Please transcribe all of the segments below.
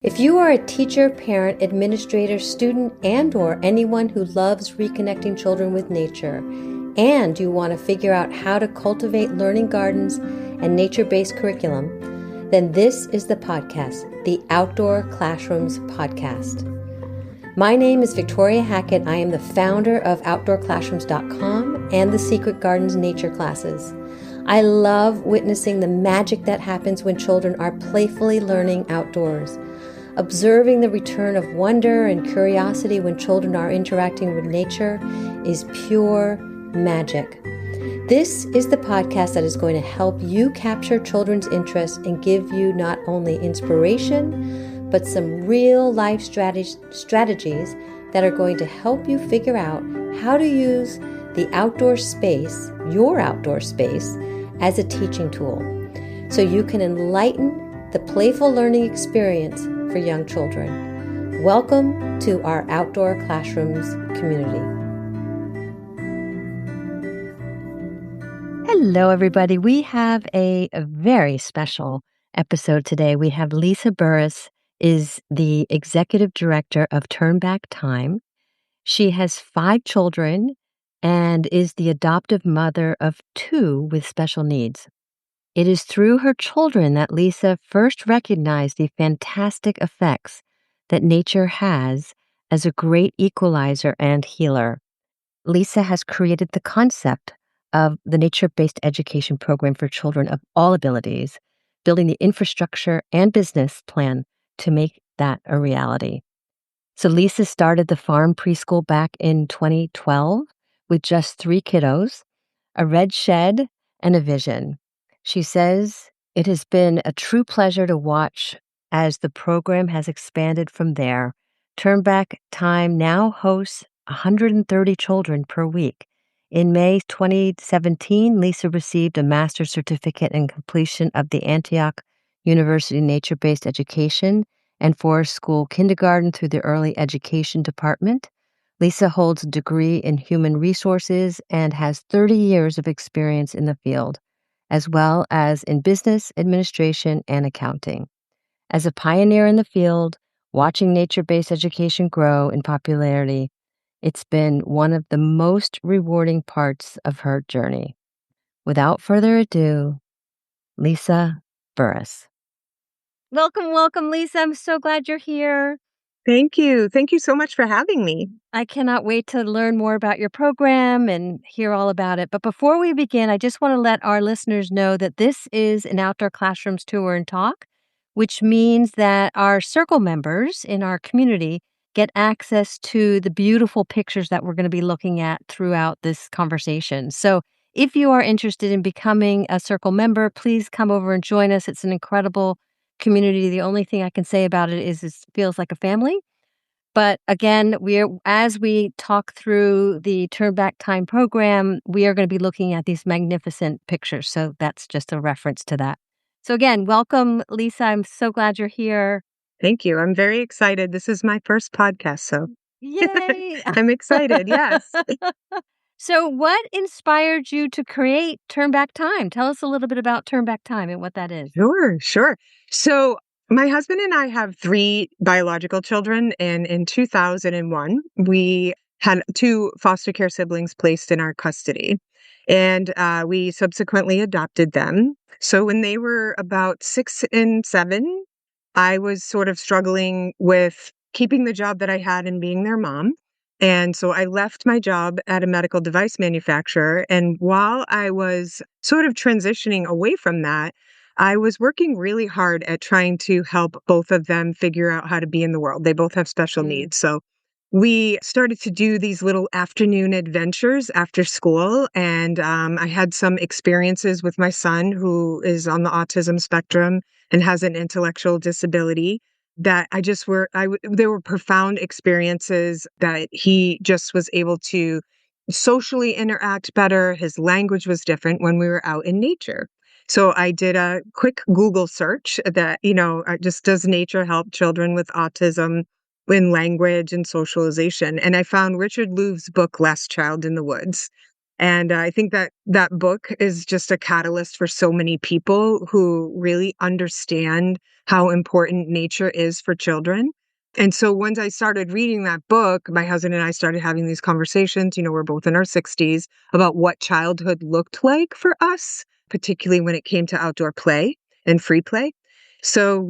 If you are a teacher, parent, administrator, student, and/or anyone who loves reconnecting children with nature, and you want to figure out how to cultivate learning gardens and nature-based curriculum, then this is the podcast, the Outdoor Classrooms podcast. My name is Victoria Hackett. I am the founder of Outdoor-Classrooms.com and the Secret Gardens Nature Classes. I love witnessing the magic that happens when children are playfully learning outdoors. Observing the return of wonder and curiosity when children are interacting with nature is pure magic. This is the podcast that is going to help you capture children's interest and give you not only inspiration, but some real life strategies that are going to help you figure out how to use the outdoor space, your outdoor space, as a teaching tool, so you can enlighten the playful learning experience for young children. Welcome to our Outdoor Classrooms community. Hello, everybody. We have a very special episode today. We have Lisa Burris, is the executive director of Turn Back Time. She has 5 children and is the adoptive mother of 2 with special needs. It is through her children that Lisa first recognized the fantastic effects that nature has as a great equalizer and healer. Lisa has created the concept of the nature-based education program for children of all abilities, building the infrastructure and business plan to make that a reality. So Lisa started the farm preschool back in 2012 with just 3 kiddos, a red shed, and a vision. She says it has been a true pleasure to watch as the program has expanded from there. Turn Back Time now hosts 130 children per week. In May 2017, Lisa received a master's certificate in completion of the Antioch University Nature-Based Education and Forest School Kindergarten through the Early Education Department. Lisa holds a degree in human resources and has 30 years of experience in the field, as well as in business, administration, and accounting. As a pioneer in the field, watching nature-based education grow in popularity, it's been one of the most rewarding parts of her journey. Without further ado, Lisa Burris. Welcome, Lisa. I'm so glad you're here. Thank you. Thank you so much for having me. I cannot wait to learn more about your program and hear all about it. But before we begin, I just want to let our listeners know that this is an Outdoor Classrooms tour and talk, which means that our circle members in our community get access to the beautiful pictures that we're going to be looking at throughout this conversation. So if you are interested in becoming a circle member, please come over and join us. It's an incredible community. The only thing I can say about it is it feels like a family. But again, as we talk through the Turn Back Time program, we are going to be looking at these magnificent pictures. So that's just a reference to that. So again, welcome, Lisa. I'm so glad you're here. Thank you. I'm very excited. This is my first podcast, so Yay! I'm excited. Yes. So what inspired you to create Turn Back Time? Tell us a little bit about Turn Back Time and what that is. Sure. So my husband and I have 3 biological children, and in 2001, we had 2 foster care siblings placed in our custody, and we subsequently adopted them. So when they were about 6 and 7, I was sort of struggling with keeping the job that I had and being their mom. And so I left my job at a medical device manufacturer. And while I was sort of transitioning away from that, I was working really hard at trying to help both of them figure out how to be in the world. They both have special needs. So we started to do these little afternoon adventures after school. And I had some experiences with my son, who is on the autism spectrum and has an intellectual disability, that they were profound experiences that he just was able to socially interact better. His language was different when we were out in nature. So I did a quick Google search that, just does nature help children with autism in language and socialization? And I found Richard Louve's book, Last Child in the Woods. And I think that that book is just a catalyst for so many people who really understand how important nature is for children. And so once I started reading that book, my husband and I started having these conversations. We're both in our 60s about what childhood looked like for us, particularly when it came to outdoor play and free play. So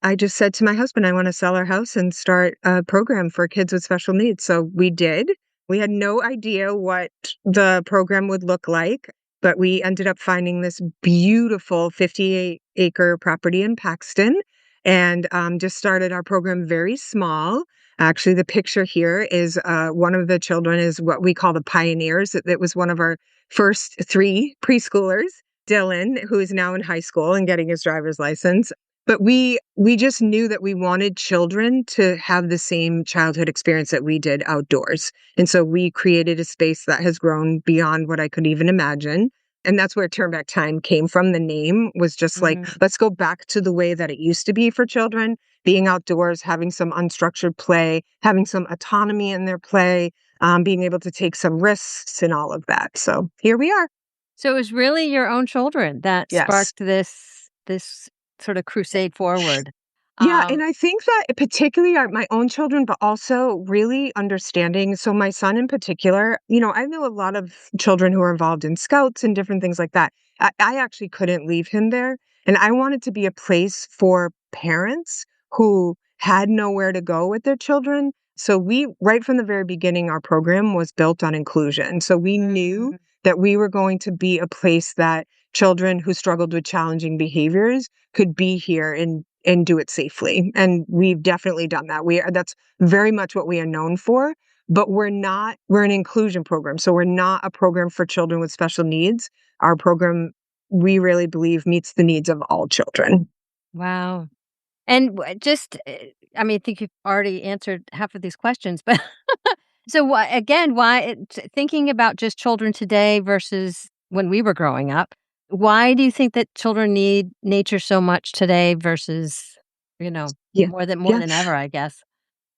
I just said to my husband, I want to sell our house and start a program for kids with special needs. So we did. We had no idea what the program would look like, but we ended up finding this beautiful 58-acre property in Paxton and just started our program very small. Actually, the picture here is one of the children is what we call the pioneers. It was one of our first 3 preschoolers, Dylan, who is now in high school and getting his driver's license. But we just knew that we wanted children to have the same childhood experience that we did outdoors. And so we created a space that has grown beyond what I could even imagine. And that's where Turn Back Time came from. The name was just like, Mhm. let's go back to the way that it used to be for children, being outdoors, having some unstructured play, having some autonomy in their play, being able to take some risks and all of that. So here we are. So it was really your own children that Yes. sparked this sort of crusade forward. Yeah, Um, and I think that particularly my own children, but also really understanding. So my son in particular, I know a lot of children who are involved in scouts and different things like that. I actually couldn't leave him there. And I wanted to be a place for parents who had nowhere to go with their children. So right from the very beginning, our program was built on inclusion. So we knew Mhm. that we were going to be a place that children who struggled with challenging behaviors could be here and do it safely. And we've definitely done that. That's very much what we are known for, but we're an inclusion program. So we're not a program for children with special needs. Our program, we really believe, meets the needs of all children. Wow. And I mean, I think you've already answered half of these questions, but so thinking about just children today versus when we were growing up, why do you think that children need nature so much today versus, Yeah. more than Yeah. ever, I guess?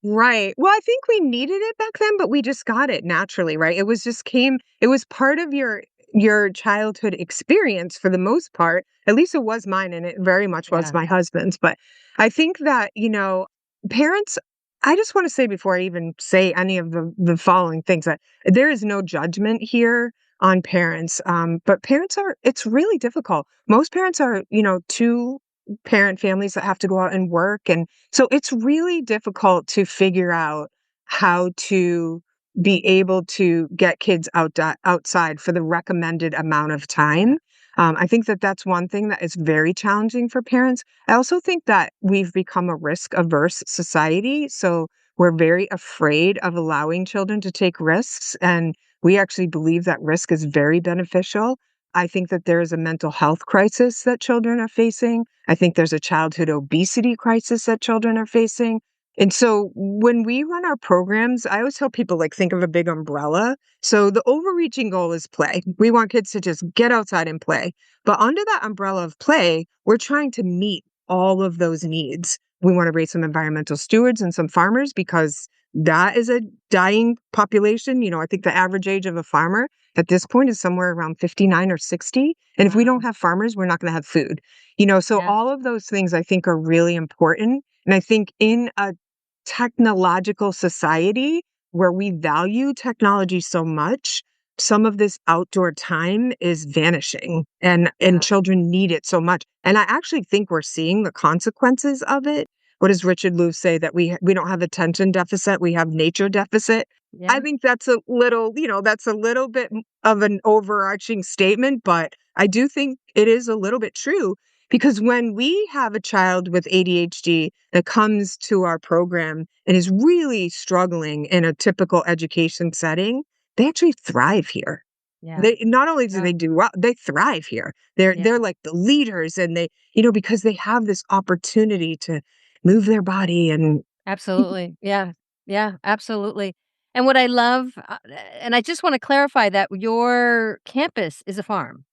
Right. Well, I think we needed it back then, but we just got it naturally, right? It was part of your childhood experience for the most part. At least it was mine and it very much was Yeah. my husband's. But I think that, parents, I just want to say before I even say any of the following things that there is no judgment here on parents. But it's really difficult. Most parents are, 2 parent families that have to go out and work. And so it's really difficult to figure out how to be able to get kids outside for the recommended amount of time. I think that that's one thing that is very challenging for parents. I also think that we've become a risk averse society. So we're very afraid of allowing children to take risks. And we actually believe that risk is very beneficial. I think that there is a mental health crisis that children are facing. I think there's a childhood obesity crisis that children are facing. And so when we run our programs, I always tell people like think of a big umbrella. So the overreaching goal is play. We want kids to just get outside and play. But under that umbrella of play, we're trying to meet all of those needs. We want to raise some environmental stewards and some farmers because that is a dying population. I think the average age of a farmer at this point is somewhere around 59 or 60. And if we don't Wow. have farmers, we're not going to have food. So Yeah. all of those things I think are really important. And I think in a technological society where we value technology so much, some of this outdoor time is vanishing and Yeah. children need it so much. And I actually think we're seeing the consequences of it. What does Richard Louv say that we don't have attention deficit, we have nature deficit? I Yeah. think that's a little bit of an overarching statement, but I do think it is a little bit true because when we have a child with ADHD that comes to our program and is really struggling in a typical education setting, they actually thrive here. Yeah. They not only do Yeah. they do well, they thrive here. They're Yeah. like the leaders and because they have this opportunity to move their body and Absolutely. Yeah. Yeah, absolutely. And what I love, and I just want to clarify that your campus is a farm.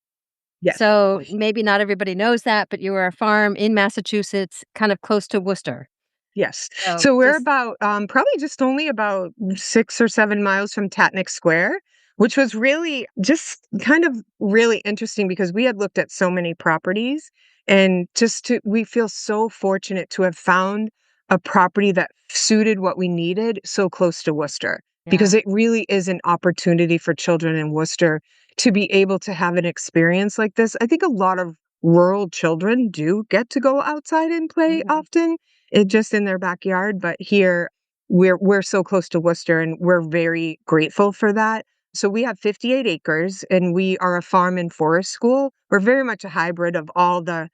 yes. So maybe not everybody knows that, but you are a farm in Massachusetts, kind of close to Worcester. Yes. So So we're just about probably just only about 6 or 7 miles from Tatnick Square. which was really just kind of really interesting because we had looked at so many properties and we feel so fortunate to have found a property that suited what we needed so close to Worcester because Yeah. it really is an opportunity for children in Worcester to be able to have an experience like this. I think a lot of rural children do get to go outside and play Mhm. often, just in their backyard, but here we're so close to Worcester and we're very grateful for that. So we have 58 acres and we are a farm and forest school. We're very much a hybrid of all the,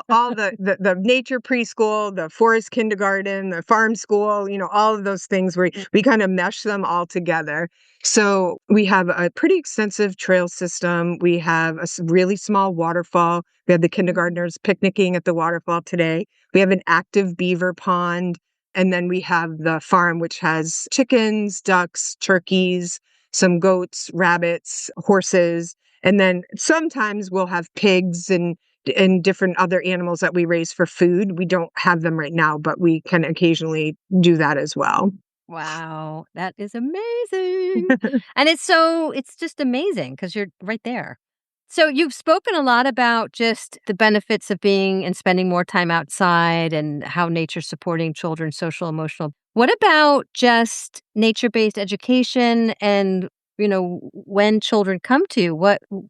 all the nature preschool, the forest kindergarten, the farm school, all of those things where we kind of mesh them all together. So we have a pretty extensive trail system. We have a really small waterfall. We have the kindergartners picnicking at the waterfall today. We have an active beaver pond. And then we have the farm, which has chickens, ducks, turkeys, some goats, rabbits, horses. And then sometimes we'll have pigs and different other animals that we raise for food. We don't have them right now, but we can occasionally do that as well. Wow, that is amazing. And it's just amazing because 'cause you're right there. So you've spoken a lot about just the benefits of being and spending more time outside and how nature's supporting children's social, emotional. What about just nature-based education and, when children come to you, what you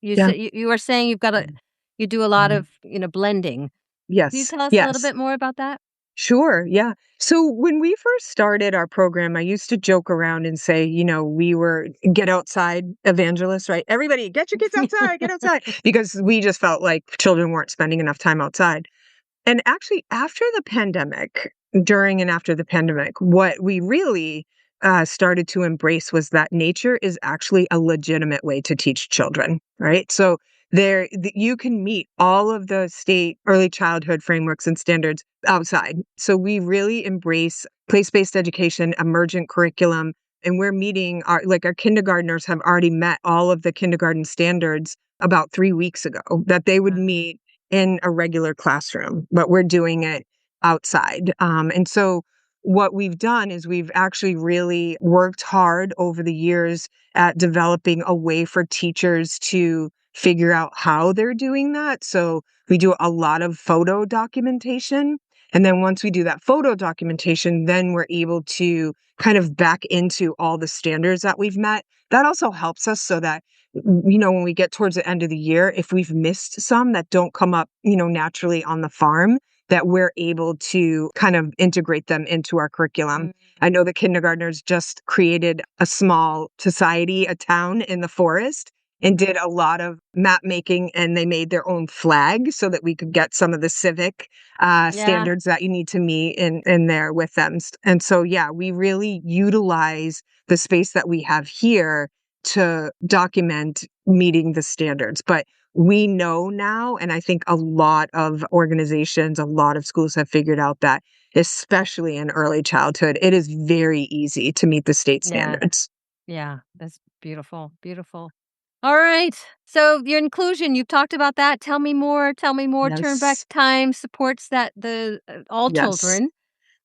Yeah. said you were saying you do a lot of, blending. Can you Yes. tell us a little Yes. bit more about that? Sure. Yeah. So when we first started our program, I used to joke around and say, we were get outside evangelists, right? Everybody get your kids outside, get outside, because we just felt like children weren't spending enough time outside. And actually, after the pandemic, during and after the pandemic, what we really started to embrace was that nature is actually a legitimate way to teach children, right? So you can meet all of the state early childhood frameworks and standards outside. So we really embrace place-based education, emergent curriculum, and we're meeting our kindergartners have already met all of the kindergarten standards about 3 weeks ago that they would meet in a regular classroom, but we're doing it outside. And so what we've done is we've actually really worked hard over the years at developing a way for teachers to figure out how they're doing that. So we do a lot of photo documentation. And then once we do that photo documentation, then we're able to kind of back into all the standards that we've met. That also helps us so that when we get towards the end of the year, if we've missed some that don't come up, naturally on the farm, that we're able to kind of integrate them into our curriculum. Mm. I know the kindergartners just created a small society, a town in the forest, and did a lot of map making, and they made their own flag so that we could get some of the civic Yeah. standards that you need to meet in there with them. And so, yeah, we really utilize the space that we have here to document meeting the standards. But we know now, and I think a lot of organizations, a lot of schools have figured out that, especially in early childhood, it is very easy to meet the state Yeah. standards. Yeah, that's beautiful, beautiful. All right. So your inclusion, you've talked about that. Tell me more. Tell me more. Turn back Yes. time supports that the all Yes. children.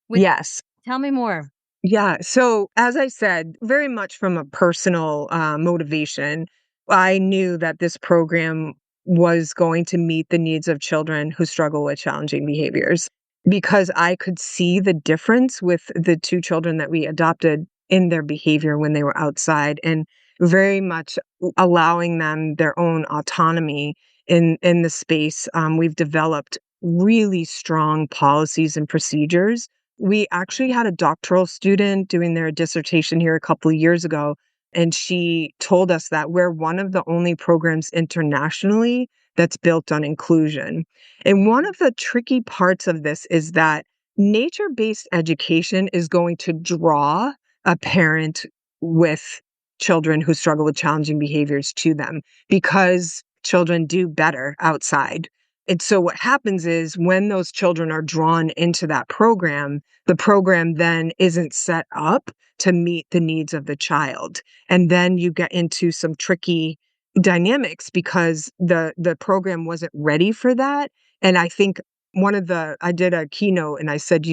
With Yes. tell me more. Yeah. So, as I said, very much from a personal motivation, I knew that this program was going to meet the needs of children who struggle with challenging behaviors because I could see the difference with the two children that we adopted in their behavior when they were outside and very much allowing them their own autonomy in the space. We've developed really strong policies and procedures. We actually had a doctoral student doing their dissertation here a couple of years ago, and she told us that we're one of the only programs internationally that's built on inclusion. And one of the tricky parts of this is that nature-based education is going to draw a parent with children who struggle with challenging behaviors to them because children do better outside. And so what happens is when those children are drawn into that program, the program then isn't set up to meet the needs of the child. And then you get into some tricky dynamics because the program wasn't ready for that. And I think I did a keynote and I said,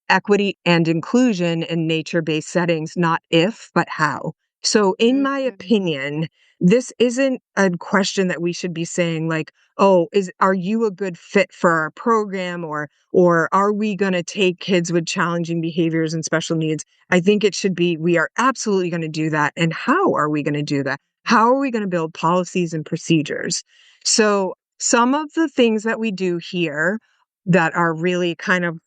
equity and inclusion in nature-based settings, not if, but how. So in my Mm. opinion, this isn't a question that we should be saying like, "Oh, are you a good fit for our program?" or "Are we gonna take kids with challenging behaviors and special needs?" I think it should be, "We are absolutely gonna do that, and how are we gonna do that? How are we gonna build policies and procedures?" So, some of the things that we do here that are really kind of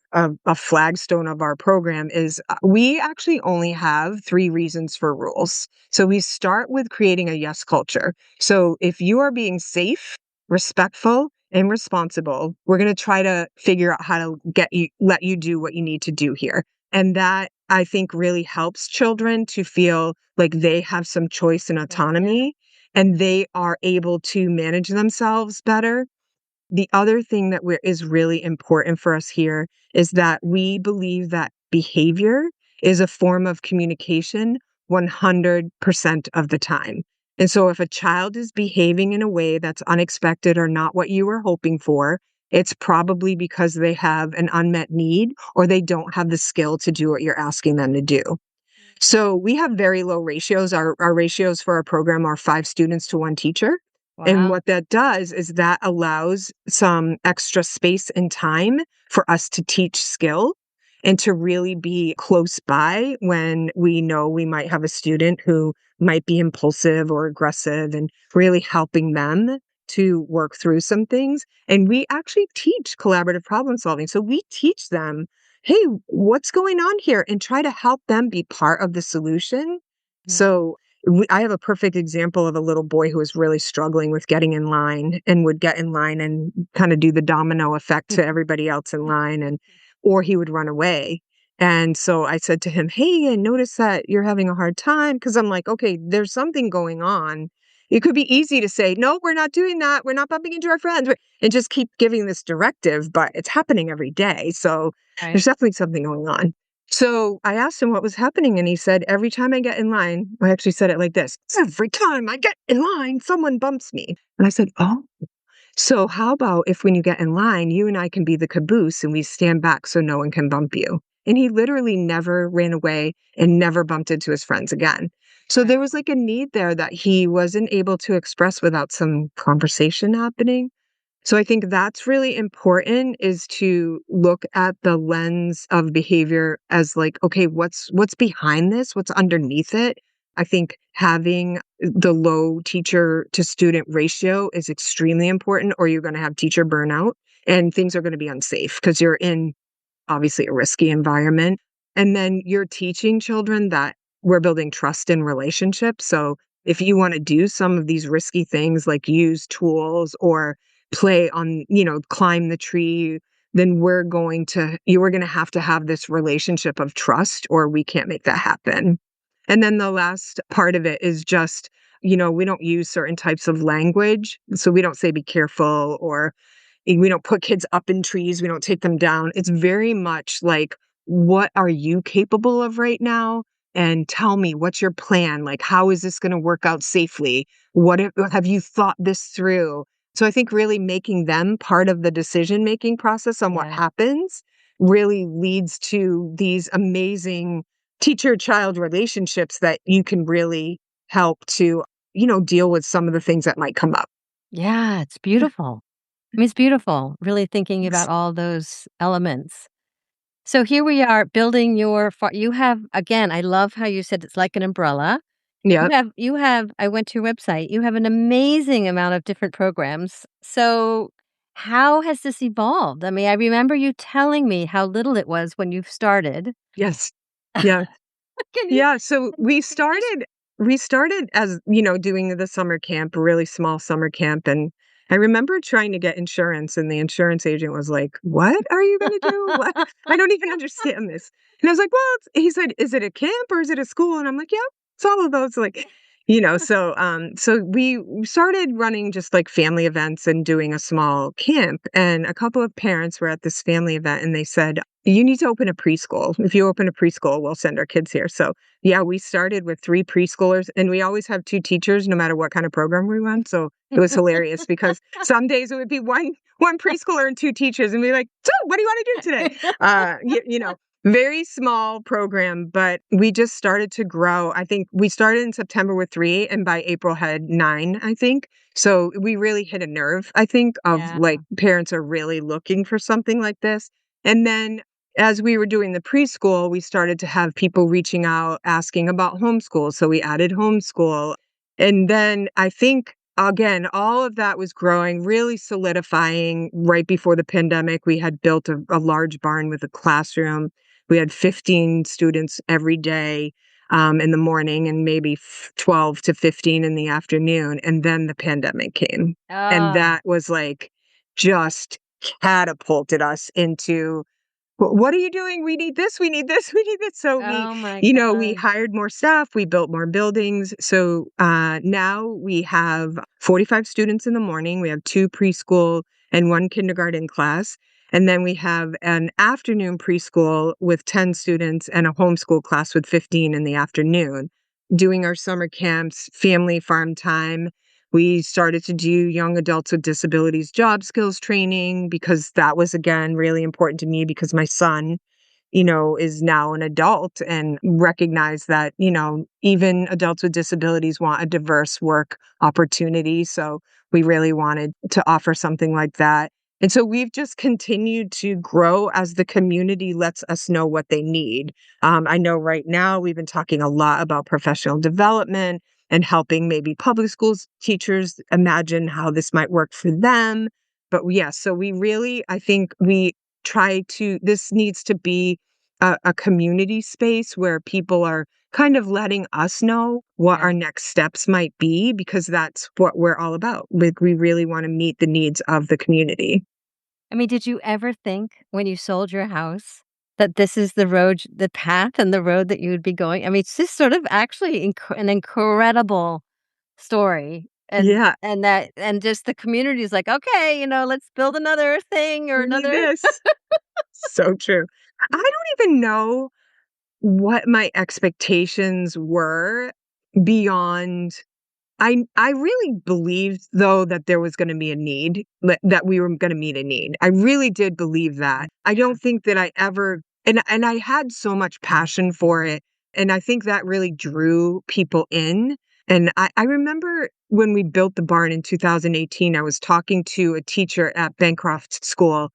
a flagstone of our program is, we actually only have 3 reasons for rules. So we start with creating a yes culture. So if you are being safe, respectful, and responsible, we're going to try to figure out how to let you do what you need to do here. And that I think really helps children to feel like they have some choice and Yeah. autonomy and they are able to manage themselves better. The other thing that is really important for us here is that we believe that behavior is a form of communication 100% of the time. And so if a child is behaving in a way that's unexpected or not what you were hoping for, it's probably because they have an unmet need or they don't have the skill to do what you're asking them to do. Mm. So we have very low ratios. Our ratios for our program are 5 students to 1 teacher. And Wow. what that does is that allows some extra space and time for us to teach skill and to really be close by when we know we might have a student who might be impulsive or aggressive and really helping them to work through some things. And we actually teach collaborative problem solving. So we teach them, "Hey, what's going on here?" and try to help them be part of the solution. Mm. So I have a perfect example of a little boy who was really struggling with getting in line and would get in line and kind of do the domino effect to everybody else in line or he would run away. And so I said to him, "Hey, I noticed that you're having a hard time." Cause I'm like, okay, there's something going on. It could be easy to say, "No, we're not doing that. We're not bumping into our friends," and just keep giving this directive, but it's happening every day. So Right. there's definitely something going on. So I asked him what was happening, and he said, "Every time I get in line," I actually said it like this, "Every time I get in line, someone bumps me." And I said, "Oh, so how about if when you get in line, you and I can be the caboose and we stand back so no one can bump you?" And he literally never ran away and never bumped into his friends again. So Yeah. there was like a need there that he wasn't able to express without some conversation happening. So I think that's really important is to look at the lens of behavior as like, okay, what's behind this? What's underneath it? I think having the low teacher to student ratio is extremely important, or you're going to have teacher burnout and things are going to be unsafe because you're in obviously a risky environment. And then you're teaching children that we're building trust in relationships. So if you want to do some of these risky things like use tools or play on, climb the tree, then you are going to have this relationship of trust or we can't make that happen. And then the last part of it is just, we don't use certain types of language. So we don't say be careful or we don't put kids up in trees, we don't take them down. It's very much like, what are you capable of right now? And tell me, what's your plan? Like, how is this going to work out safely? Have you thought this through? So I think really making them part of the decision-making process on what Yeah. happens really leads to these amazing teacher-child relationships that you can really help to, deal with some of the things that might come up. Yeah, it's beautiful. I mean, it's beautiful, really thinking about all those elements. So here we are building you have again, I love how you said it's like an umbrella. Yeah. I went to your website, you have an amazing amount of different programs. So how has this evolved? I mean, I remember you telling me how little it was when you started. Yes. Yeah. Can you Yeah, so just we started as, doing the summer camp, a really small summer camp, and I remember trying to get insurance, and the insurance agent was like, "What are you gonna do? What? I don't even understand this." And I was like, "Well," he said, "Is it a camp or is it a school?" And I'm like, "Yeah, it's all of those." Like, so we started running just like family events and doing a small camp, and a couple of parents were at this family event, and they said, "You need to open a preschool. If you open a preschool, we'll send our kids here." So yeah, we started with 3 preschoolers, and we always have 2 teachers no matter what kind of program we run, so it was hilarious because some days it would be one preschooler and 2 teachers, and we'd be like, "So, what do you wanna do today?" very small program, but we just started to grow. I think we started in September with 3, and by April had 9, I think. So we really hit a nerve, I think, of Yeah. like parents are really looking for something like this. And then as we were doing the preschool, we started to have people reaching out asking about homeschool. So we added homeschool. And then I think, again, all of that was growing, really solidifying right before the pandemic. We had built a large barn with a classroom. We had 15 students every day in the morning and maybe 12 to 15 in the afternoon. And then the pandemic came. And Oh, that was like just catapulted us into what are you doing? We need this, we need this, we need this. So oh my we God. hired more staff, we built more buildings. So now we have 45 students in the morning. We have 2 preschool and 1 kindergarten class. And then we have an afternoon preschool with 10 students and a homeschool class with 15 in the afternoon, doing our summer camps, family farm time. We started to do young adults with disabilities job skills training because that was, again, really important to me because my son, is now an adult and recognize that, even adults with disabilities want a diverse work opportunity. So we really wanted to offer something like that. And so we've just continued to grow as the community lets us know what they need. I know right now we've been talking a lot about professional development and helping maybe public schools teachers imagine how this might work for them. But yes, so we really, I think this needs to be a community space where people are kind of letting us know what Yeah. our next steps might be, because that's what we're all about. Like, we really want to meet the needs of the community. I mean, did you ever think when you sold your house that this is the path and the road that you would be going? I mean, it's just sort of actually an incredible story. Yeah, And just the community is like, okay, let's build another thing or we need another. this. So true. I don't even know what my expectations were beyond I really believed, though, that there was gonna be a need, that we were gonna meet a need. I really did believe that. I Yeah. don't think that I ever and I had so much passion for it, and I think that really drew people in, and I remember when we built the barn in 2018, I was talking to a teacher at Bancroft School.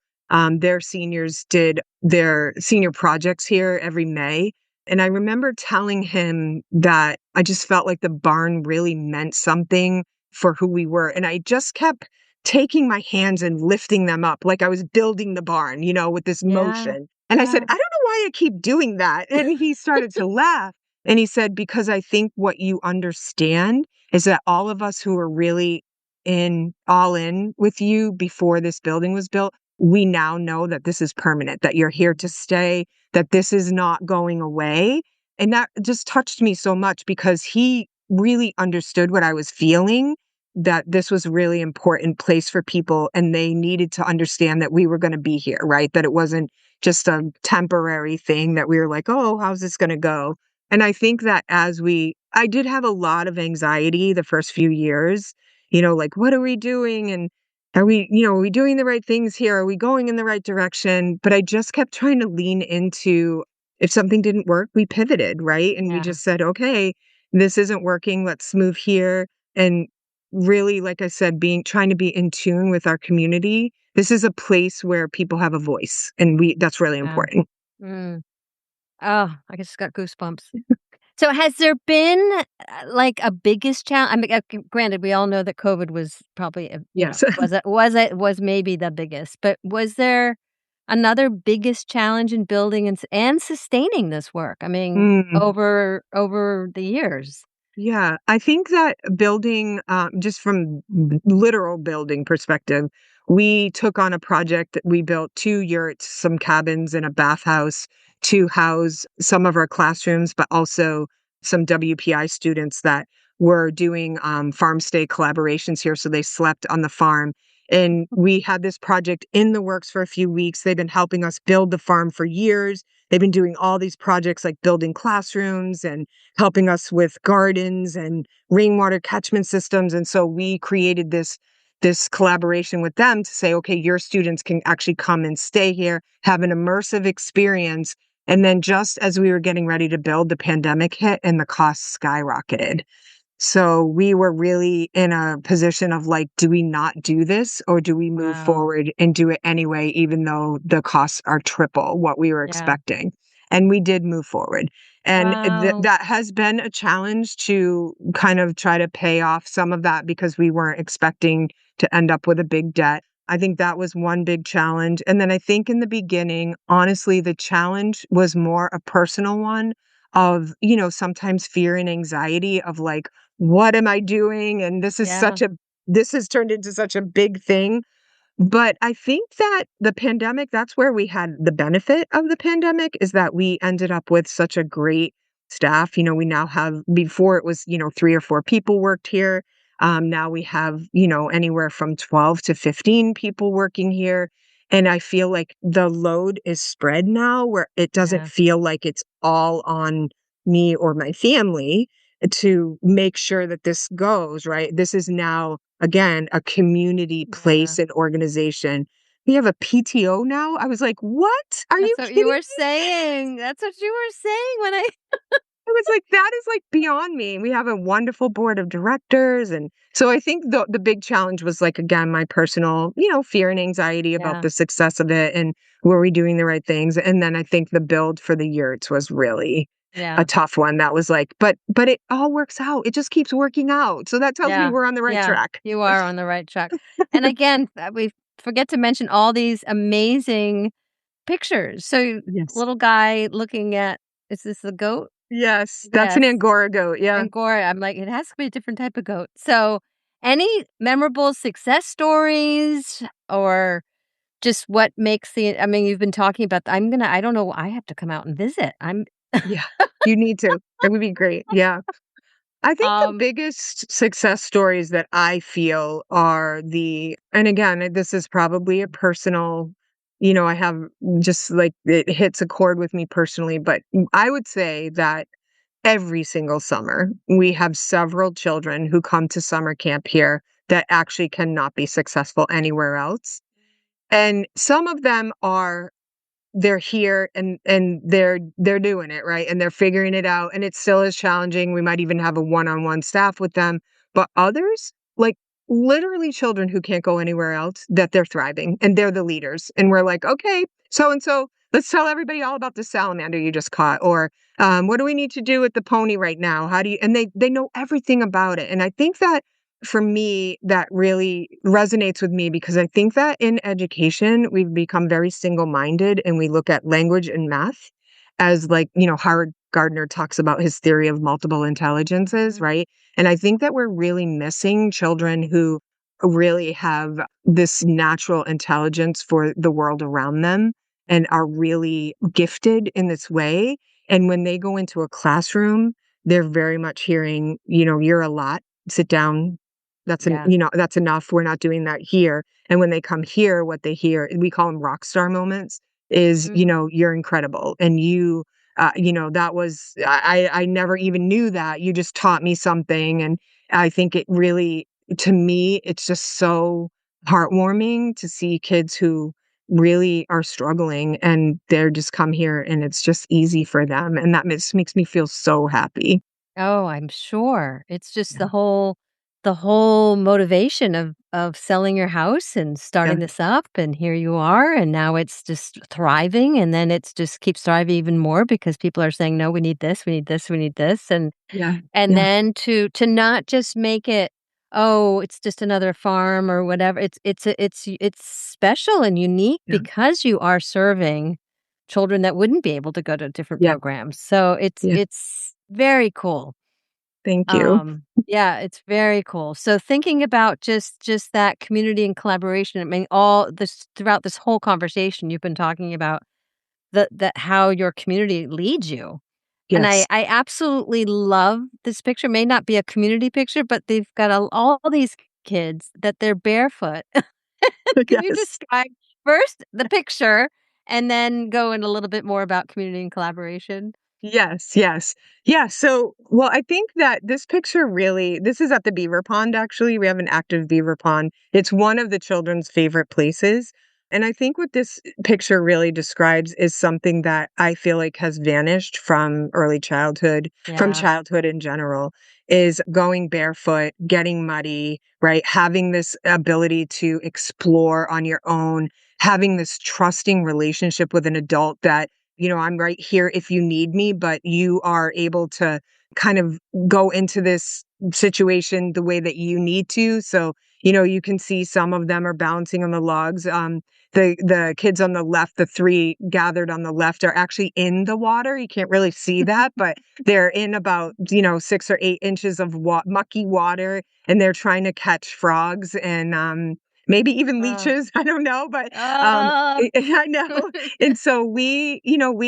Their seniors did their senior projects here every May, and I remember telling him that I just felt like the barn really meant something for who we were. And I just kept taking my hands and lifting them up like I was building the barn, with this Yeah. motion. And I said, Yeah. I don't know why I keep doing that. And he started to laugh. And he said, because I think what you understand is that all of us who were really all in with you before this building was built, we now know that this is permanent, that you're here to stay, that this is not going away. And that just touched me so much because he really understood what I was feeling, that this was a really important place for people and they needed to understand that we were going to be here, right? That it wasn't just a temporary thing that we were like, oh, how's this going to go? And I think that I did have a lot of anxiety the first few years, like, what are we doing? And are we doing the right things here? Are we going in the right direction? But I just kept trying to lean into, if something didn't work, we pivoted, right? And we Yeah. just said, okay, this isn't working. Let's move here. And really, like I said, trying to be in tune with our community. This is a place where people have a voice, and that's really Yeah. important. Mm. Oh, I just got goosebumps. So has there been, like, a biggest challenge? I mean, granted, we all know that COVID was probably, Yes. was maybe the biggest, but was there another biggest challenge in building and sustaining this work? I mean, Mm. over the years. Yeah, I think that building, just from literal building perspective, we took on a project that we built 2 yurts, some cabins, and a bathhouse to house some of our classrooms, but also some WPI students that were doing farm stay collaborations here. So they slept on the farm. And we had this project in the works for a few weeks. They've been helping us build the farm for years. They've been doing all these projects like building classrooms and helping us with gardens and rainwater catchment systems. And so we created this collaboration with them to say, okay, your students can actually come and stay here, have an immersive experience, And then just as we were getting ready to build, the pandemic hit and the costs skyrocketed. So we were really in a position of like, do we not do this or do we move Wow. forward and do it anyway, even though the costs are triple what we were Yeah. expecting? And we did move forward. And Wow. that has been a challenge to kind of try to pay off some of that because we weren't expecting to end up with a big debt. I think that was one big challenge. And then I think in the beginning, honestly, the challenge was more a personal one of, sometimes fear and anxiety of like, what am I doing? And Yeah. this has turned into such a big thing. But I think that the pandemic, that's where we had the benefit of the pandemic is that we ended up with such a great staff. We now have, before it was, 3 or 4 people worked here. Now we have, anywhere from 12 to 15 people working here. And I feel like the load is spread now where it doesn't Yeah. feel like it's all on me or my family to make sure that this goes, right? This is now, again, a community Yeah. place and organization. We have a PTO now. I was like, what? Are you That's what you kidding were me? saying. That's what you were saying when I I was like, that is like beyond me. We have a wonderful board of directors. And so I think the big challenge was like, again, my personal, fear and anxiety about Yeah. the success of it and were we doing the right things? And then I think the build for the yurts was really a Yeah. tough one. That was like, but it all works out. It just keeps working out. So that tells me Yeah. we're on the right Yeah. track. You are on the right track. And again, we forget to mention all these amazing pictures. So, Yes. little guy looking at, is this a goat? Yes. That's an Yes. Angora goat. Yeah. Angora. I'm like, it has to be a different type of goat. So, any memorable success stories or just what makes I mean, you've been talking about, I don't know, I have to come out and visit. Yeah. You need to. It would be great. Yeah. I think the um, biggest success stories that I feel are and again, this is probably a personal, I have just like it hits a chord with me personally, but I would say that every single summer we have several children who come to summer camp here that actually cannot be successful anywhere else. And some of them they're here and they're doing it, right? And they're figuring it out and it still is challenging. We might even have a one-on-one staff with them, but others, like literally children who can't go anywhere else, that they're thriving and they're the leaders. And we're like, okay, so and so, let's tell everybody all about the salamander you just caught, or what do we need to do with the pony right now? How do you? And they know everything about it. And I think that for me, that really resonates with me because I think that in education, we've become very single minded and we look at language and math as like, Howard Gardner talks about his theory of multiple intelligences, mhm, right? And I think that we're really missing children who really have this natural intelligence for the world around them and are really gifted in this way. And when they go into a classroom, they're very much hearing, you're a lot, sit down, yeah, that's enough. We're not doing that here. And when they come here, what they hear, we call them rock star moments, is, mhm, you're incredible. And that was, I never even knew that. You just taught me something. And I think it really, to me, it's just so heartwarming to see kids who really are struggling and they're just come here and it's just easy for them. And that makes me feel so happy. oh, I'm sure. It's just Yeah. the whole motivation of selling your house and Yeah. starting this up, and here you are, and now it's just thriving, and then it's just keeps thriving even more because people are saying, "No, we need this, we need this, we need this," Yeah. and Yeah. then to not just make it, "Oh, it's just another farm," or whatever. It's special and unique Yeah. because you are serving children that wouldn't be able to go to different Yeah. programs. So Yeah. it's very cool. Thank you. Yeah, it's very cool. So thinking about just that community and collaboration, I mean, all this throughout this whole conversation, you've been talking about the how your community leads you. And Yes. I absolutely love this picture. May not be a community picture, but they've got all these kids that they're barefoot. Can you Yes. describe first the picture and then go in a little bit more about community and collaboration? Yes, yes. Yeah, so well, I think that this picture really this is at the beaver pond, actually. We have an active beaver pond. It's one of the children's favorite places. And I think what this picture really describes is something that I feel like has vanished from early childhood, from Yeah. childhood in general, is going barefoot, getting muddy, right? Having this ability to explore on your own, having this trusting relationship with an adult that, I'm right here if you need me, but you are able to kind of go into this situation the way that you need to. So, you can see some of them are balancing on the logs. The kids on the left, the three gathered on the left, are actually in the water. You can't really see that, but they're in about 6 or 8 inches of mucky water, and they're trying to catch frogs and maybe even Uh, leeches. I don't know, but uh, I know. And so we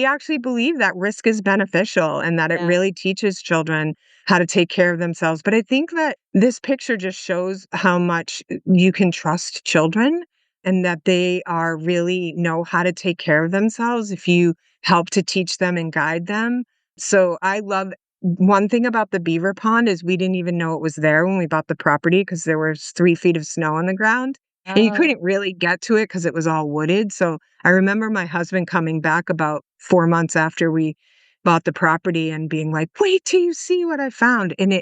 actually believe that risk is beneficial and that it yeah. really teaches children how to take care of themselves. But I think that this picture just shows how much you can trust children and that they are really know how to take care of themselves if you help to teach them and guide them. So I love one thing about the beaver pond is we didn't even know it was there when we bought the property because there was 3 feet of snow on the ground. And you Oh, couldn't really get to it because it was all wooded. So I remember my husband coming back about 4 months after we bought the property and being like, wait till you see what I found. And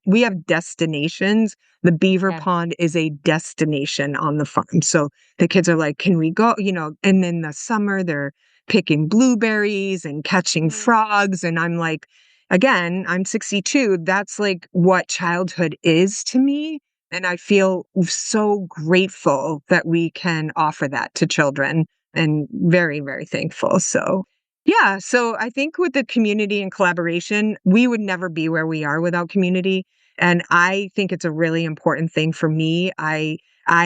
we have destinations. The beaver yeah. pond is a destination on the farm. So the kids are like, can we go? And in the summer, they're picking blueberries and catching Mm. frogs. And I'm like, again, I'm 62. That's like what childhood is to me. And I feel so grateful that we can offer that to children and very, very thankful. So, yeah. So I think with the community and collaboration, we would never be where we are without community. And I think it's a really important thing for me. I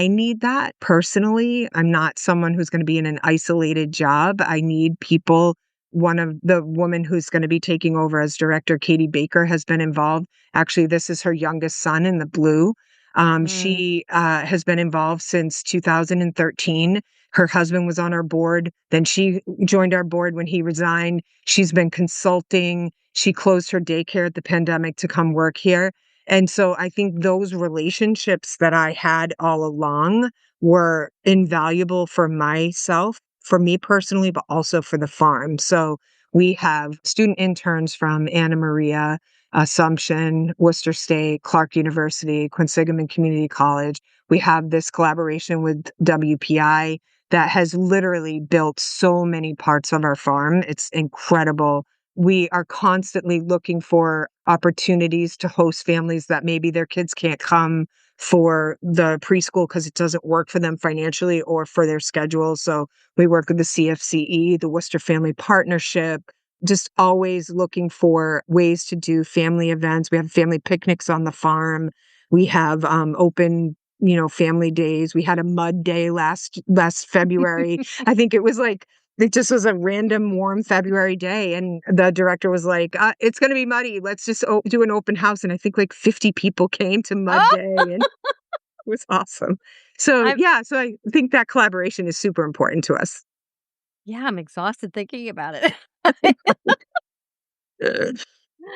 need that personally. I'm not someone who's going to be in an isolated job. I need people. One of the woman who's going to be taking over as director, Katie Baker, has been involved. Actually, this is her youngest son in the blue. Mm. She has been involved since 2013. Her husband was on our board. Then she joined our board when he resigned. She's been consulting. She closed her daycare at the pandemic to come work here. And so I think those relationships that I had all along were invaluable for myself, for me personally, but also for the farm. So we have student interns from Anna Maria, Assumption, Worcester State, Clark University, Quinsigamond Community College. We have this collaboration with WPI that has literally built so many parts of our farm. It's incredible. We are constantly looking for opportunities to host families that maybe their kids can't come for the preschool because it doesn't work for them financially or for their schedule. So we work with the CFCE, the Worcester Family Partnership, just always looking for ways to do family events. We have family picnics on the farm. We have open, family days. We had a mud day last February. I think it just was a random warm February day, and the director was like, "It's going to be muddy. Let's just do an open house." And I think like 50 people came to Mud Oh, Day, and it was awesome. So I'm yeah, so I think that collaboration is super important to us. yeah, I'm exhausted thinking about it.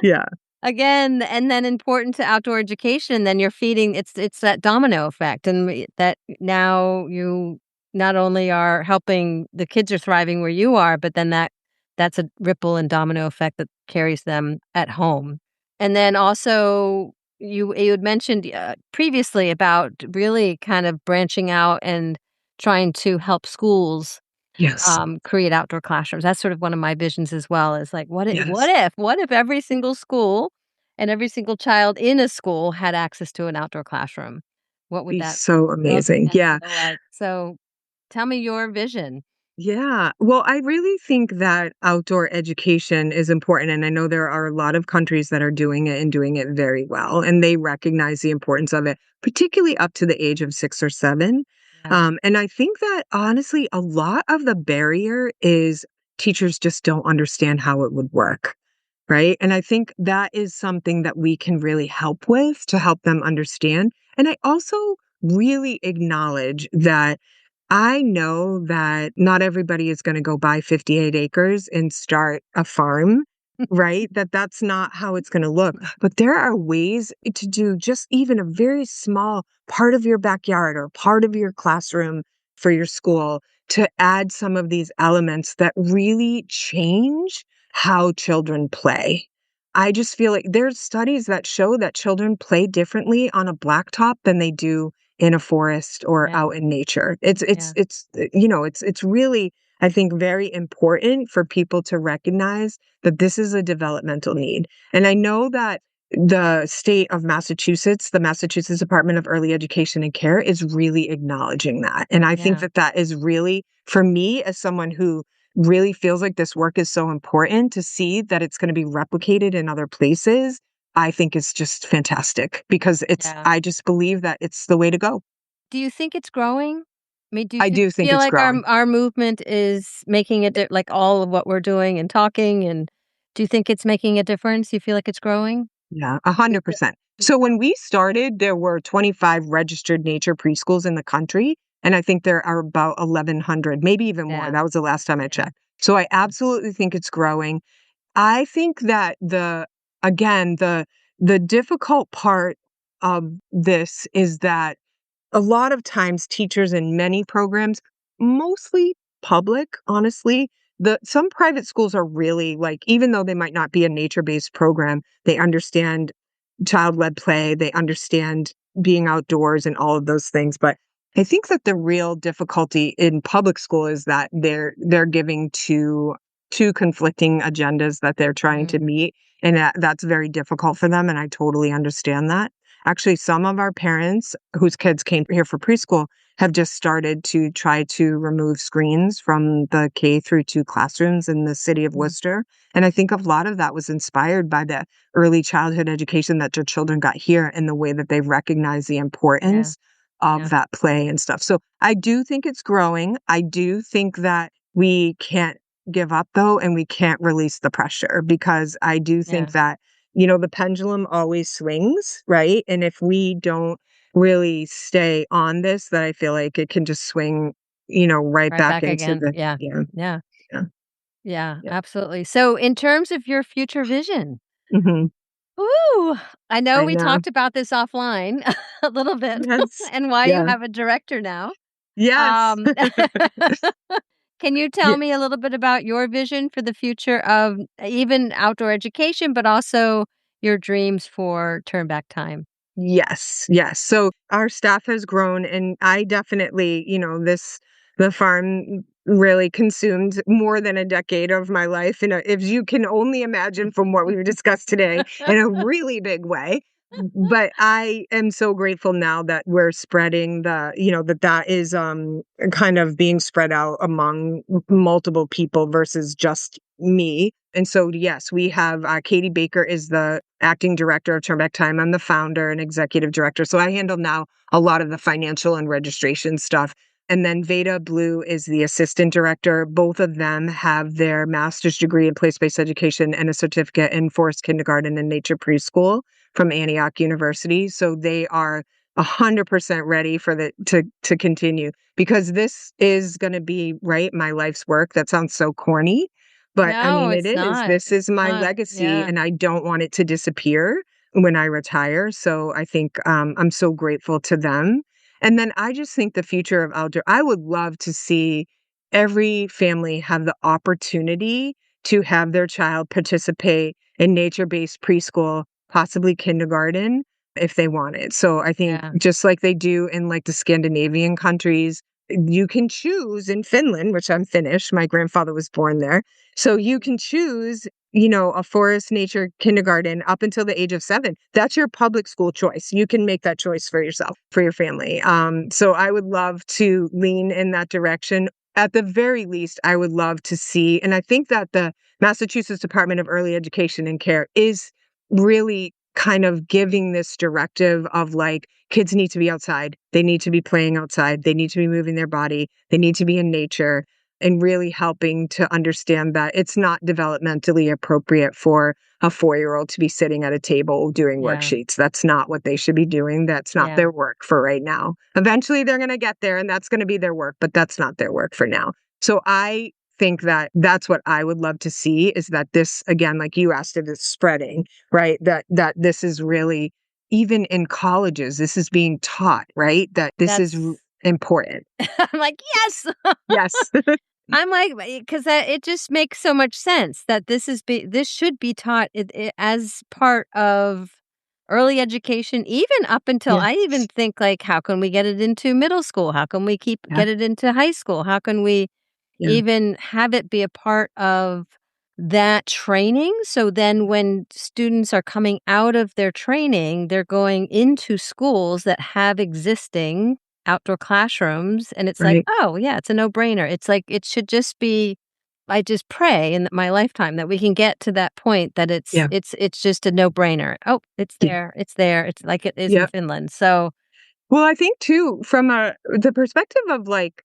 Yeah. Again, and then important to outdoor education, then you're feeding it's that domino effect, and that now you not only are helping the kids are thriving where you are, but then that's a ripple and domino effect that carries them at home. And then also you had mentioned previously about really kind of branching out and trying to help schools Yes. create outdoor classrooms. That's sort of one of my visions as well, is like, Yes. what if every single school and every single child in a school had access to an outdoor classroom? What would Be that so look amazing. and Yeah. feel like? So tell me your vision. Yeah. Well, I really think that outdoor education is important. And I know there are a lot of countries that are doing it and doing it very well. And they recognize the importance of it, particularly up to the age of 6 or 7. Yeah. And I think that honestly, a lot of the barrier is teachers just don't understand how it would work. Right. And I think that is something that we can really help with to help them understand. And I also really acknowledge that I know that not everybody is going to go buy 58 acres and start a farm, right? That's not how it's going to look. But there are ways to do just even a very small part of your backyard or part of your classroom for your school to add some of these elements that really change how children play. I just feel like there's studies that show that children play differently on a blacktop than they do in a forest or Yeah. out in nature. Yeah. It's really, I think, very important for people to recognize that this is a developmental need. And I know that the state of Massachusetts, the Massachusetts Department of Early Education and Care is really acknowledging that. And I think Yeah. that that is really, for me, as someone who really feels like this work is so important, to see that it's going to be replicated in other places, I think is just fantastic because Yeah. I just believe that it's the way to go. Do you think it's growing? I mean, do you I do think feel it's like growing. our movement is making a like all of what we're doing and talking, and do you think it's making a difference? You feel like it's growing? Yeah, Me too. 100%. Me So too. when we started, there were 25 registered nature preschools in the country, and I think there are about 1,100, maybe even more. Yeah. That was the last time I Yeah. checked. So I absolutely think it's growing. I think that again, the difficult part of this is that a lot of times teachers in many programs, mostly public, honestly, some private schools are really like, even though they might not be a nature-based program, they understand child-led play, they understand being outdoors and all of those things. But I think that the real difficulty in public school is that they're giving two conflicting agendas that they're trying to Mhm. meet, and that's very difficult for them, and I totally understand that. Actually, some of our parents whose kids came here for preschool have just started to try to remove screens from the K through 2 classrooms in the city of Mm. Worcester. And I think a lot of that was inspired by the early childhood education that their children got here and the way that they recognize the Yeah. importance of Yeah. that play and stuff. So I do think it's growing. I do think that we can't give up though, and we can't release the pressure because I do think Yeah. that the pendulum always swings, right? And if we don't really stay on this, that I feel like it can just swing, right Right back back into again. the, Yeah. yeah, Yeah. yeah, Yeah, yeah. absolutely. So in terms of your future vision, Hmm. ooh, I know I we know. talked about this offline a little bit Yes. and why you Yeah. have a director now. Yes. Um, can you tell Yeah. me a little bit about your vision for the future of even outdoor education, but also your dreams for turn back time? Yes, yes. So our staff has grown, and I definitely, the farm really consumed more than a decade of my life. And if you can only imagine from what we've discussed today in a really big way. But I am so grateful now that we're spreading that is kind of being spread out among multiple people versus just me. And so, yes, we have Katie Baker is the acting director of Turn Back Time. I'm the founder and executive director. So I handle now a lot of the financial and registration stuff. And then Veda Blue is the assistant director. Both of them have their master's degree in place-based education and a certificate in forest kindergarten and nature preschool from Antioch University. So they are 100% ready for to continue because this is going to be right my life's work. That sounds so corny, but I No, mean, it it's is. not. This is It's my not. legacy, Yeah. and I don't want it to disappear when I retire. So I think I'm so grateful to them. And then I just think the future of outdoor, I would love to see every family have the opportunity to have their child participate in nature based preschool, possibly kindergarten, if they want it. So I think Yeah. just like they do in like the Scandinavian countries, you can choose in Finland, which I'm Finnish. My grandfather was born there. So you can choose, a forest nature kindergarten up until the age of 7. That's your public school choice. You can make that choice for yourself, for your family. So I would love to lean in that direction. At the very least, I would love to see, and I think that the Massachusetts Department of Early Education and Care is really kind of giving this directive of like kids need to be outside. They need to be playing outside. They need to be moving their body. They need to be in nature and really helping to understand that it's not developmentally appropriate for a 4-year-old to be sitting at a table doing Yeah. worksheets. That's not what they should be doing. That's not Yeah. their work for right now. Eventually they're going to get there and that's going to be their work, but that's not their work for now. So I think that that's what I would love to see is that this, again, like you asked, if it's spreading, right? That this is really, even in colleges, this is being taught, right? That this is That's important. I'm like, "Yes!" Yes. I'm like, because it just makes so much sense that this should be taught as part of early education, even up until Yeah. I even think, like, how can we get it into middle school? How can we Yeah. get it into high school? How can we Yeah. even have it be a part of that training? So then when students are coming out of their training, they're going into schools that have existing outdoor classrooms, and it's like, Right. "Oh, yeah, it's a no-brainer." It's like, it should just be I just pray in my lifetime that we can get to that point that it's Yeah. it's it's just a no-brainer. "Oh, it's Yeah. there, it's there." It's like it is in Yeah. Finland. So, Well, I think too, from the perspective of like,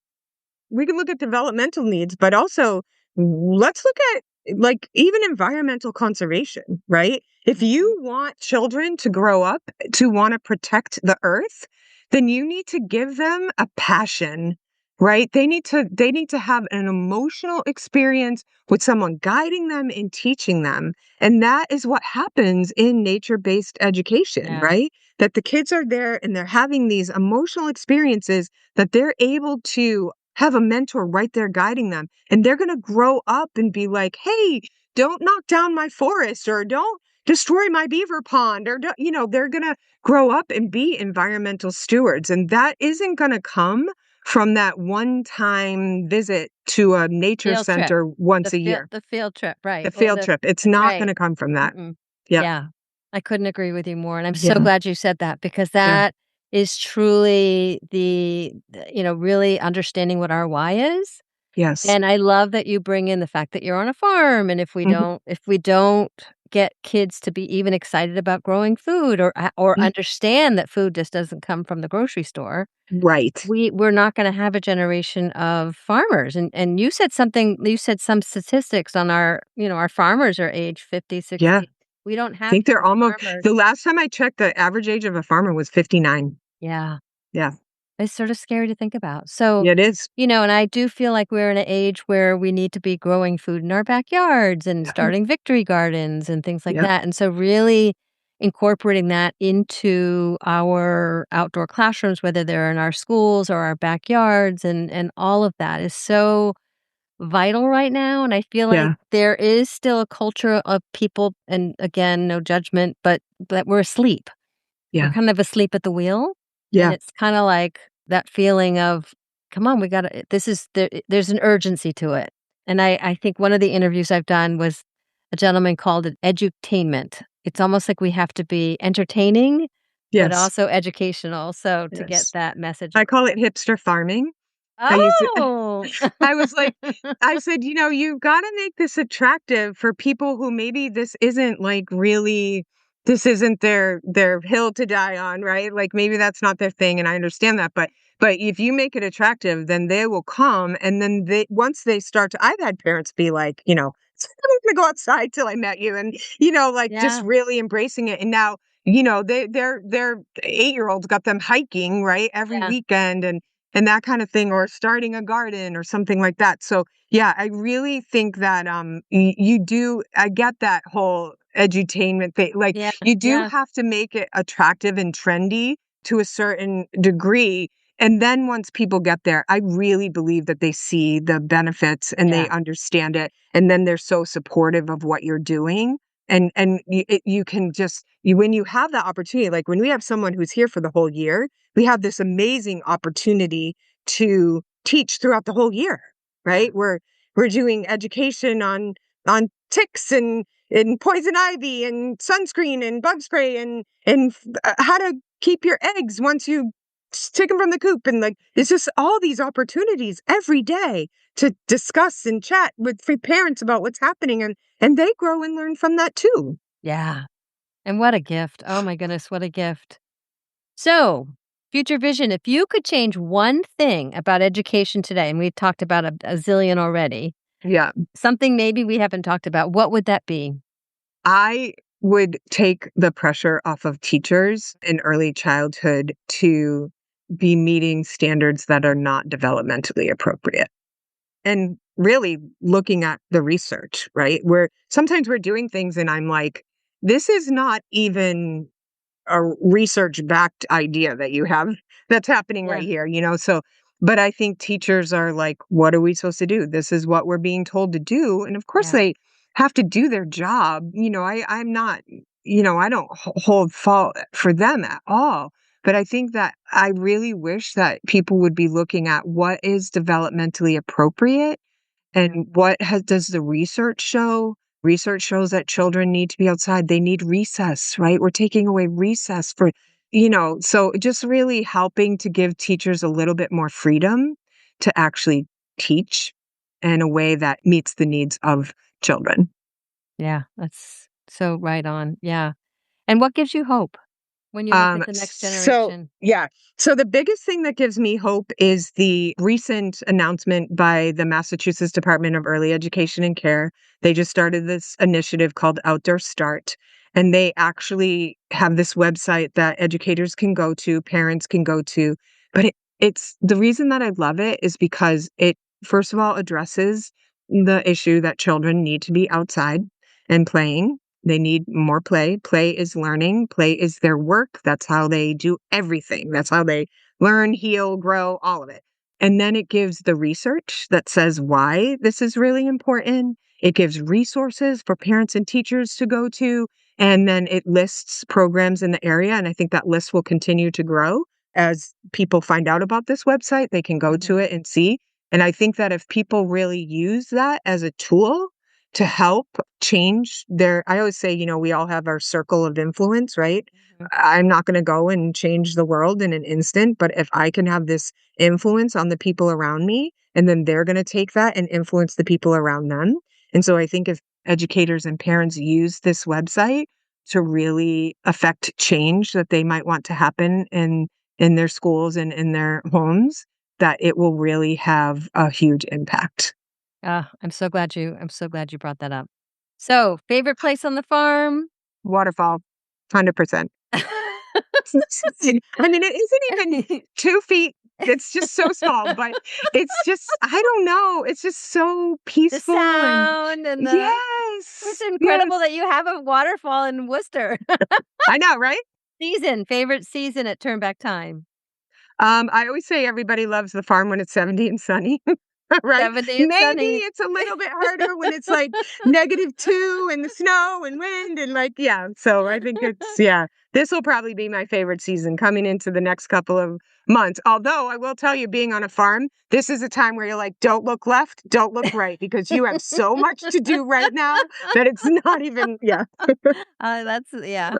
we can look at developmental needs, but also let's look at like even environmental conservation, right? If mhm, you want children to grow up to want to protect the earth, then you need to give them a passion, right? They need to have an emotional experience with someone guiding them and teaching them. And that is what happens in nature-based education, yeah, right? That the kids are there and they're having these emotional experiences that they're able to have a mentor right there guiding them. And they're going to grow up and be like, hey, don't knock down my forest or don't destroy my beaver pond or, they're going to grow up and be environmental stewards. And that isn't going to come from that one time visit to a nature field trip. center once a year, The field trip, the right, or field trip. It's not going right. to come from that. Mm-mm. Yep. Yeah. I couldn't agree with you more, and I'm so Yeah. glad you said that because Yeah. that is truly really understanding what our why is, Yes. and I love that you bring in the fact that you're on a farm, and Mhm. if we don't get kids to be even excited about growing food or Mm. understand that food just doesn't come from the grocery store, Right. we're not gonna have a generation of farmers, and you said some statistics on our farmers are age 50, Yeah. 60. We don't I have think they're young almost, farmers. the last time I checked, the average age of a farmer was 59. Yeah, Yeah. it's sort of scary to think about. So, Yeah, it is. and I do feel like we're in an age where we need to be growing food in our backyards and Yeah. starting victory gardens and things like Yep. that, and so really incorporating that into our outdoor classrooms, whether they're in our schools or our backyards, and all of that is so vital right now, and I feel like Yeah. there is still a culture of people, and again, no judgment, but we're asleep. We're Yeah. kind of asleep at the wheel, and Yeah. it's kinda like that feeling of, "Come on, we gotta this is there's an urgency to it." And I think one of the interviews I've done was a gentleman called it edutainment. It's almost like we have to be entertaining, but Yes. also educational, so to get Yes. that message I across. call it hipster farming. I used to Oh! I was like, I said, "You've gotta make this attractive for people who maybe this isn't their hill to die on, right? Like, maybe that's not their thing, and I understand that, but if you make it attractive, then they will come, and then once they start to I've had parents be like, "I was gonna go outside till I met you," and, like, just Yeah, really embracing it, and now, their 8-year-olds got them hiking, right, every yeah, weekend, and that kind of thing, or starting a garden or something like that. So, yeah, I really think that, you do I get that whole edutainment thing. Like, yeah, you do yeah, have to make it attractive and trendy to a certain degree, and then once people get there, I really believe that they see the benefits and they yeah, understand it, and then they're so supportive of what you're doing. And you can just when you have that opportunity, like when we have someone who's here for the whole year, we have this amazing opportunity to teach throughout the whole year, yeah, right? We're doing education on ticks and poison ivy and sunscreen and bug spray and how to keep your eggs once you take them from the coop, and like it's just all these opportunities every day to discuss and chat with free parents about what's happening, and they grow and learn from that too. yeah, and what a gift. Oh my goodness, what a gift. So, future vision, if you could change one thing about education today, and we've talked about a zillion already, Yeah. something maybe we haven't talked about, what would that be? I would take the pressure off of teachers in early childhood to be meeting standards that are not developmentally appropriate. And really looking at the research, right? Where sometimes we're doing things and I'm like, this is not even a research-backed idea that you have that's happening right Yeah. here, so but I think teachers are like, "What are we supposed to do? This is what we're being told to do," and of course Yeah. they have to do their job, I'm not I don't hold fault for them at all, but I think that I really wish that people would be looking at what is developmentally appropriate Yeah. and what has does the research show? Research shows that children need to be outside. They need recess, right? We're taking away recess for, so just really helping to give teachers a little bit more freedom to actually teach in a way that meets the needs of children. Yeah. That's so right on. Yeah. And what gives you hope when you look at the next So generation? yeah. So the biggest thing that gives me hope is the recent announcement by the Massachusetts Department of Early Education and Care. They just started this initiative called Outdoor-Start, and they actually have this website that educators can go to, parents can go to. But it's the reason that I love it is because it, first of all, addresses the issue that children need to be outside and playing. They need more play. Play is learning. Play is their work. That's how they do everything. That's how they learn, heal, grow, all of it. And then it gives the research that says why this is really important. It gives resources for parents and teachers to go to. And then it lists programs in the area. And I think that list will continue to grow as people find out about this website. They can go to Mhm. it and see. And I think that if people really use that as a tool to help change I always say, we all have our circle of influence, right? Mhm. I'm not going to go and change the world in an instant, but if I can have this influence on the people around me, and then they're going to take that and influence the people around them. And so I think if educators and parents use this website to really affect change that they might want to happen in their schools and in their homes, that it will really have a huge impact. Ah, I'm so glad you brought that up. So, favorite place on the farm? Waterfall, 100%. I mean, it isn't even 2 feet. It's just so small, but it's just I don't know, it's just so The peaceful and sound and the it's yes, incredible yes. that you have a waterfall in Worcester. I know, right? Favorite season at Turn Back Time? I always say everybody loves the farm when it's 70 and sunny, right? 70 and Maybe sunny. it's a little bit harder when it's like -2 and the snow and wind and yeah. So I think yeah, this will probably be my favorite season coming into the next couple of months. Although I will tell you, being on a farm, this is a time where you're like, don't look left, don't look right, because you have so much to do right now that it's not even, yeah. That's yeah.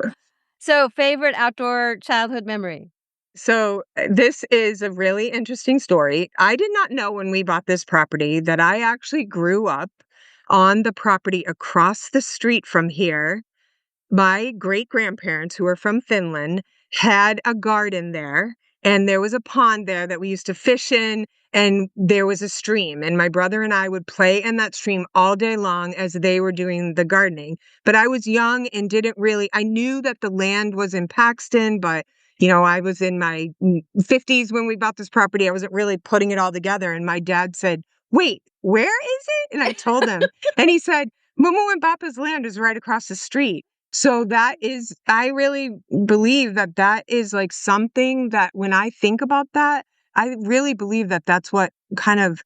So, favorite outdoor childhood memory? So, this is a really interesting story. I did not know when we bought this property that I actually grew up on the property across the street from here. My great-grandparents, who are from Finland, had a garden there, and there was a pond there that we used to fish in, and there was a stream, and my brother and I would play in that stream all day long as they were doing the gardening. But I was young and didn't really I knew that the land was in Paxton, but, I was in my 50s when we bought this property. I wasn't really putting it all together, and my dad said, "Wait, where is it?" And I told him, and he said, "Momo and Papa's land is right across the street." So that is I really believe that that is, like, something that when I think about that, I really believe that that's what kind of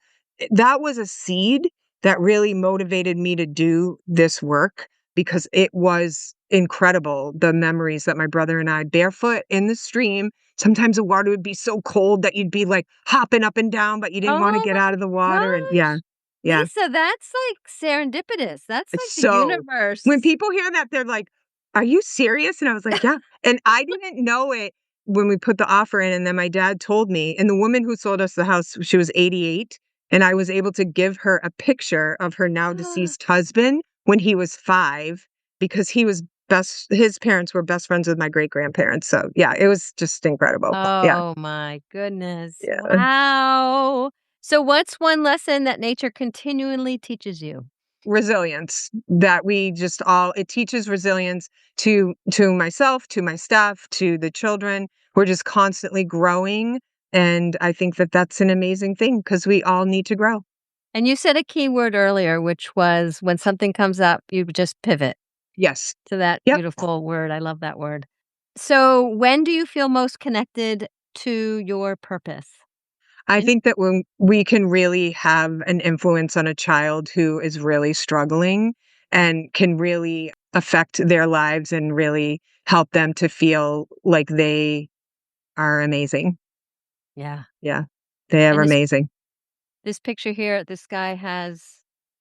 that was a seed that really motivated me to do this work because it was incredible, the memories that my brother and I barefoot in the stream. Sometimes the water would be so cold that you'd be, like, hopping up and down, but you didn't wanna Oh get out of the my water, and yeah. gosh. Yeah. Lisa, that's like serendipitous. That's It's like the so when universe. people hear that, they're like, "Are you serious?" And I was like, "Yeah." And I didn't know it when we put the offer in, and then my dad told me, and the woman who sold us the house, she was 88, and I was able to give her a picture of her now deceased husband when he was 5 because his parents were best friends with my great-grandparents. So, yeah, it was just incredible. Yeah, Oh my goodness. yeah. Wow. So what's one lesson that nature continually teaches you? Resilience that we just all it teaches resilience to myself, to my staff, to the children. We're just constantly growing, and I think that that's an amazing thing because we all need to grow. And you said a key word earlier, which was when something comes up, you just pivot Yes. to that Yep. beautiful word. I love that word. So when do you feel most connected to your purpose? I And think that when we can really have an influence on a child who is really struggling and can really affect their lives and really help them to feel like they are amazing. yeah. Yeah, they are And amazing. this picture here, this guy has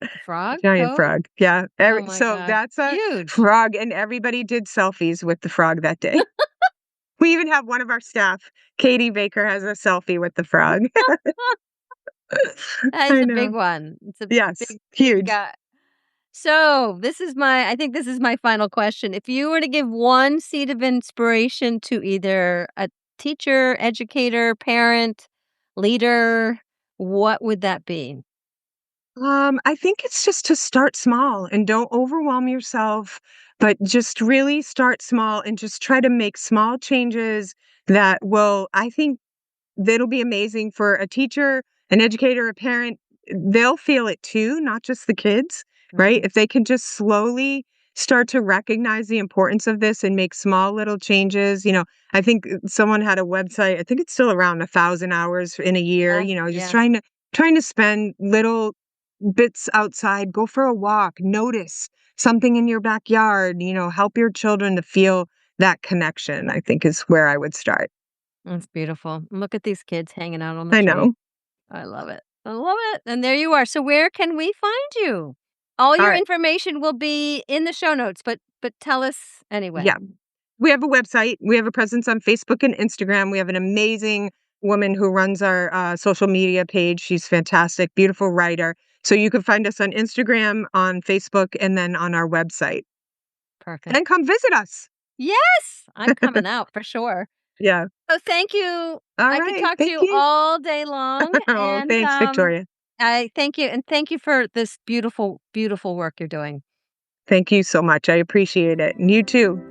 the frog Giant coat. frog. Yeah. Oh my So gosh, that's a huge. frog, and everybody did selfies with the frog that day. We even have one of our staff, Katie Baker, has a selfie with the frog. That is I a big know. one. It's a Yes, big huge. guy. So I think this is my final question. If you were to give one seed of inspiration to either a teacher, educator, parent, leader, what would that be? I think it's just to start small and don't overwhelm yourself, but just really start small and just try to make small changes that will, I think, that'll be amazing for a teacher, an educator, a parent. They'll feel it too, not just the kids, right? Mhm. If they can just slowly start to recognize the importance of this and make small little changes. I think someone had a website, I think it's still around 1,000 hours in a year, just Yeah. trying to spend little bits outside, go for a walk, notice something in your backyard, help your children to feel that connection, I think is where I would start. That's beautiful. Look at these kids hanging out on the I tree. know. I love it. I love it. And there you are. So where can we find you? All All your right. information will be in the show notes, but tell us anyway. Yeah. We have a website. We have a presence on Facebook and Instagram. We have an amazing woman who runs our social media page. She's fantastic, beautiful writer. So you can find us on Instagram, on Facebook, and then on our website. Perfect. And come visit us. Yes, I'm coming out for sure. Yeah. So thank you. All I could right. talk to Thank you you. all day long, Oh, and thanks, Victoria. I thank you, and thank you for this beautiful, beautiful work you're doing. Thank you so much. I appreciate it. And you too.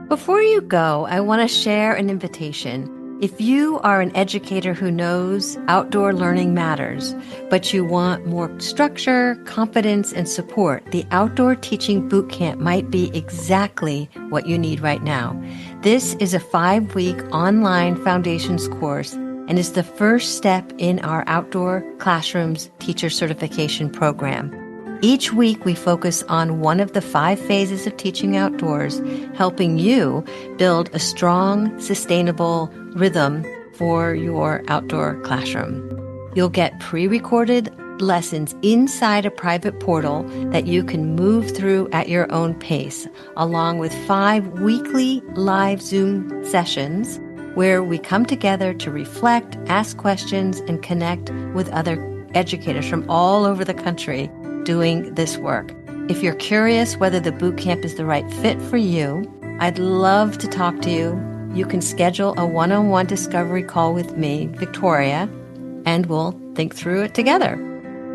Before you go, I want to share an invitation. If you are an educator who knows outdoor learning matters, but you want more structure, confidence, and support, the Outdoor Teaching Bootcamp might be exactly what you need right now. This is a 5-week online foundations course and is the first step in our Outdoor Classrooms teacher certification program. Each week, we focus on one of the 5 phases of teaching outdoors, helping you build a strong, sustainable rhythm for your outdoor classroom. You'll get pre-recorded lessons inside a private portal that you can move through at your own pace, along with 5 weekly live Zoom sessions where we come together to reflect, ask questions, and connect with other educators from all over the country doing this work. If you're curious whether the boot camp is the right fit for you, I'd love to talk to you. You can schedule a one-on-one discovery call with me, Victoria, and we'll think through it together.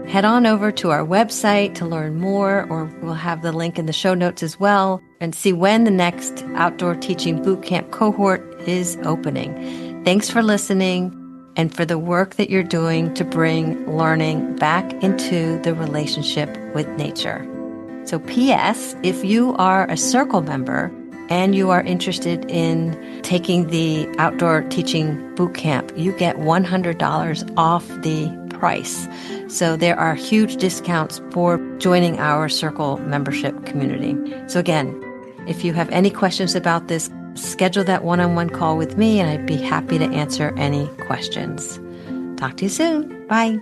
Head on over to our website to learn more, or we'll have the link in the show notes as well, and see when the next Outdoor Teaching Bootcamp cohort is opening. Thanks for listening and for the work that you're doing to bring learning back into the relationship with nature. So P.S., if you are a Circle member and you are interested in taking the Outdoor Teaching Bootcamp, you get $100 off the price. So there are huge discounts for joining our Circle membership community. So again, if you have any questions about this, schedule that one-on-one call with me and I'd be happy to answer any questions. Talk to you soon. Bye.